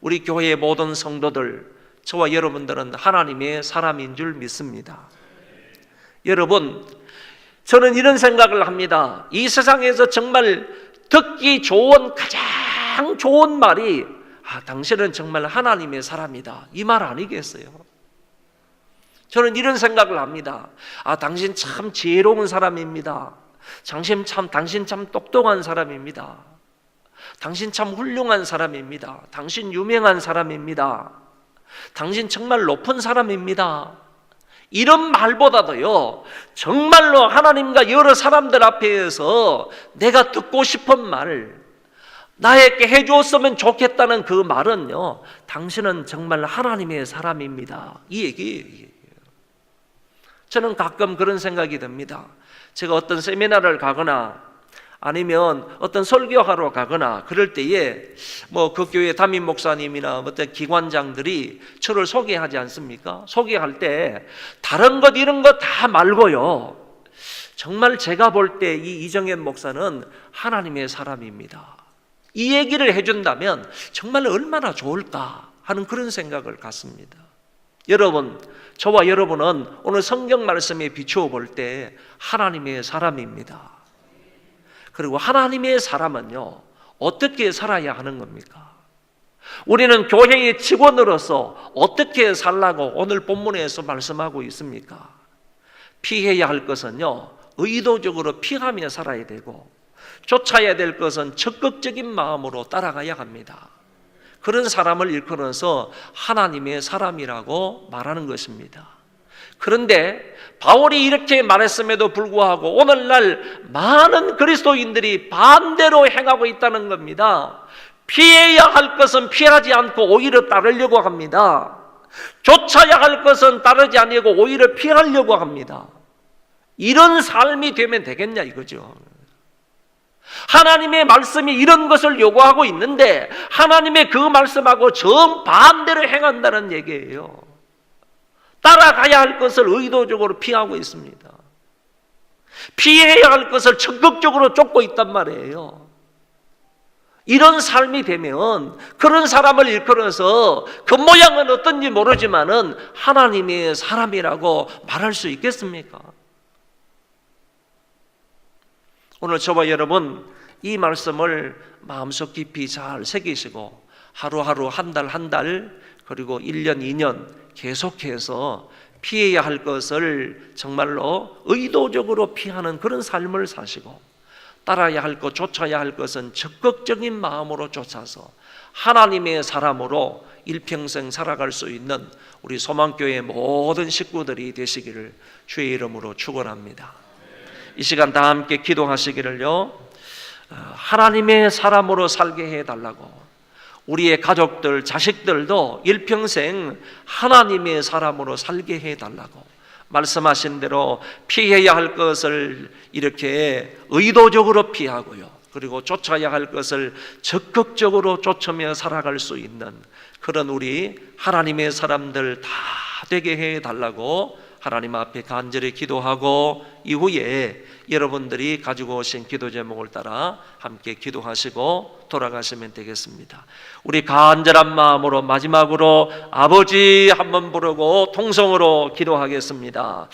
우리 교회의 모든 성도들, 저와 여러분들은 하나님의 사람인 줄 믿습니다. 여러분, 저는 이런 생각을 합니다. 이 세상에서 정말 듣기 좋은, 가장 좋은 말이 당신은 정말 하나님의 사람이다, 이 말 아니겠어요? 저는 이런 생각을 합니다. 당신 참 지혜로운 사람입니다. 당신 참 똑똑한 사람입니다. 당신 참 훌륭한 사람입니다. 당신 유명한 사람입니다. 당신 정말 높은 사람입니다. 이런 말보다도요, 정말로 하나님과 여러 사람들 앞에서 내가 듣고 싶은 말, 나에게 해주었으면 좋겠다는 그 말은요, 당신은 정말 하나님의 사람입니다, 이 얘기예요. 저는 가끔 그런 생각이 듭니다. 제가 어떤 세미나를 가거나 아니면 어떤 설교하러 가거나 그럴 때에 그 교회 담임 목사님이나 어떤 기관장들이 저를 소개하지 않습니까? 소개할 때 다른 것 이런 것 다 말고요, 정말 제가 볼 때 이 이정현 목사는 하나님의 사람입니다, 이 얘기를 해준다면 정말 얼마나 좋을까 하는 그런 생각을 갖습니다. 여러분, 저와 여러분은 오늘 성경 말씀에 비추어 볼 때 하나님의 사람입니다. 그리고 하나님의 사람은요, 어떻게 살아야 하는 겁니까? 우리는 교회의 직원으로서 어떻게 살라고 오늘 본문에서 말씀하고 있습니까? 피해야 할 것은요, 의도적으로 피하며 살아야 되고, 쫓아야 될 것은 적극적인 마음으로 따라가야 합니다. 그런 사람을 일컬어서 하나님의 사람이라고 말하는 것입니다. 그런데 바울이 이렇게 말했음에도 불구하고 오늘날 많은 그리스도인들이 반대로 행하고 있다는 겁니다. 피해야 할 것은 피하지 않고 오히려 따르려고 합니다. 쫓아야 할 것은 따르지 아니하고 오히려 피하려고 합니다. 이런 삶이 되면 되겠냐 이거죠. 하나님의 말씀이 이런 것을 요구하고 있는데 하나님의 그 말씀하고 정반대로 행한다는 얘기예요. 따라가야 할 것을 의도적으로 피하고 있습니다. 피해야 할 것을 적극적으로 쫓고 있단 말이에요. 이런 삶이 되면 그런 사람을 일컬어서 그 모양은 어떤지 모르지만은 하나님의 사람이라고 말할 수 있겠습니까? 오늘 저와 여러분 이 말씀을 마음속 깊이 잘 새기시고 하루하루 한 달 그리고 1년 2년 계속해서 피해야 할 것을 정말로 의도적으로 피하는 그런 삶을 사시고 따라야 할 것, 쫓아야 할 것은 적극적인 마음으로 쫓아서 하나님의 사람으로 일평생 살아갈 수 있는 우리 소망교회 모든 식구들이 되시기를 주의 이름으로 축원합니다. 이 시간 다 함께 기도하시기를요, 하나님의 사람으로 살게 해달라고, 우리의 가족들, 자식들도 일평생 하나님의 사람으로 살게 해달라고 말씀하신 대로 피해야 할 것을 이렇게 의도적으로 피하고요, 그리고 쫓아야 할 것을 적극적으로 쫓으며 살아갈 수 있는 그런 우리 하나님의 사람들 다 되게 해달라고 하나님 앞에 간절히 기도하고 이후에 여러분들이 가지고 오신 기도 제목을 따라 함께 기도하시고 돌아가시면 되겠습니다. 우리 간절한 마음으로 마지막으로 아버지 한번 부르고 통성으로 기도하겠습니다.